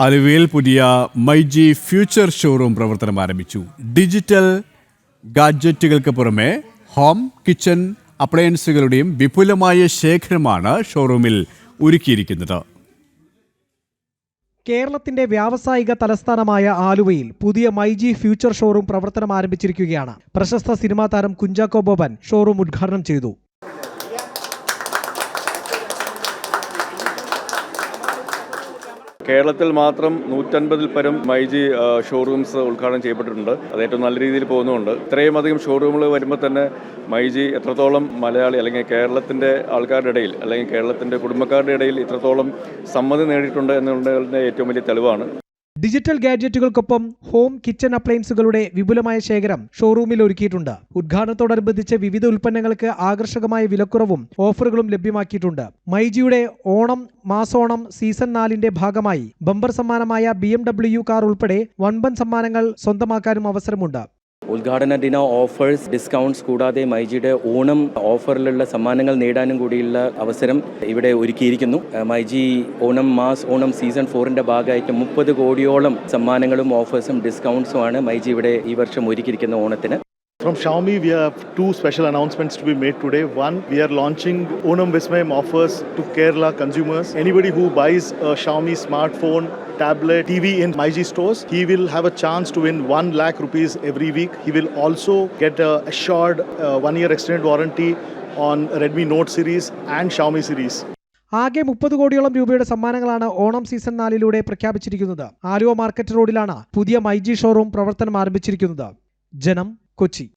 ആലുവയിൽ പുതിയ myG future showroom പ്രവർത്തനം ആരംഭിച്ചു. ഡിജിറ്റൽ ഗാഡ്ജറ്റുകൾക്ക് പുറമെ ഹോം, കിച്ചൺ അപ്ലയൻസുകളുടെയും വിപുലമായ ശേഖരമാണ് ഷോറൂമിൽ ഒരുക്കിയിരിക്കുന്നത്. കേരളത്തിന്റെ വ്യാവസായിക തലസ്ഥാനമായ ആലുവയിൽ പുതിയ മൈജി ഫ്യൂച്ചർ ഷോറൂം പ്രവർത്തനം ആരംഭിച്ചിരിക്കുകയാണ്. പ്രശസ്ത സിനിമാ താരം കുഞ്ചാക്കോ ബോബൻ ഷോറൂം ഉദ്ഘാടനം ചെയ്തു. കേരളത്തിൽ മാത്രം 150-ൽ പരം മൈജി ഷോറൂംസ് ഉദ്ഘാടനം ചെയ്യപ്പെട്ടിട്ടുണ്ട്. അത് ഏറ്റവും നല്ല രീതിയിൽ പോകുന്നുണ്ട്. ഇത്രയും അധികം ഷോറൂമുകൾ വരുമ്പോൾ തന്നെ മൈജി എത്രത്തോളം മലയാളി അല്ലെങ്കിൽ കേരളത്തിൻ്റെ ആൾക്കാരുടെ ഇടയിൽ അല്ലെങ്കിൽ കേരളത്തിൻ്റെ കുടുംബക്കാരുടെ ഇടയിൽ ഇത്രത്തോളം സമ്മതി നേടിയിട്ടുണ്ട് എന്നുള്ളതിൻ്റെ ഏറ്റവും വലിയ തെളിവാണ്. ഡിജിറ്റൽ ഗാഡ്ജറ്റുകൾക്കൊപ്പം ഹോം, കിച്ചൺ അപ്ലയൻസുകളുടെ വിപുലമായ ശേഖരം ഷോറൂമിൽ ഒരുക്കിയിട്ടുണ്ട്. ഉദ്ഘാടനത്തോടനുബന്ധിച്ച് വിവിധ ഉൽപ്പന്നങ്ങൾക്ക് ആകർഷകമായ വിലക്കുറവും ഓഫറുകളും ലഭ്യമാക്കിയിട്ടുണ്ട്. മൈജിയുടെ ഓണം മാസോണം സീസൺ 4ന്റെ ഭാഗമായി ബമ്പർ സമ്മാനമായ BMW കാർ ഉൾപ്പെടെ വൻപൻ സമ്മാനങ്ങൾ സ്വന്തമാക്കാനും അവസരമുണ്ട്. ഉദ്ഘാടന ദിന ഓഫേഴ്സ്, ഡിസ്കൗണ്ട്സ് കൂടാതെ മൈജിയുടെ ഓണം ഓഫറിലുള്ള സമ്മാനങ്ങൾ നേടാനും കൂടിയുള്ള അവസരം ഇവിടെ ഒരുക്കിയിരിക്കുന്നു. മൈജി ഓണം സീസൺ 4ന്റെ ഭാഗമായിട്ട് 30 കോടിയോളം സമ്മാനങ്ങളും ഓഫേഴ്സും ഡിസ്കൗണ്ട്സുമാണ് മൈജി ഇവിടെ ഈ വർഷം ഒരുക്കിയിരിക്കുന്ന ഓണത്തിന്. From Xiaomi, we have two special announcements to be made today. One, we are launching Onam Vismayam offers to Kerala consumers. Anybody who buys a Xiaomi smartphone, tablet, TV in MyG stores, he will have a chance to win 1 lakh rupees every week. He will also get a assured 1-year extended warranty on Redmi Note series and Xiaomi series. ആകെ 30 കോടിയോളം രൂപയുടെ സമ്മാനങ്ങളാണ് Onam season 4 പ്രഖ്യാപിച്ചിരിക്കുന്നത്. Aluva market റോഡിലാണ് പുതിയ myG showroom പ്രവർത്തനം ആരംഭിച്ചിരിക്കുന്നത്. ജനം, കൊച്ചി.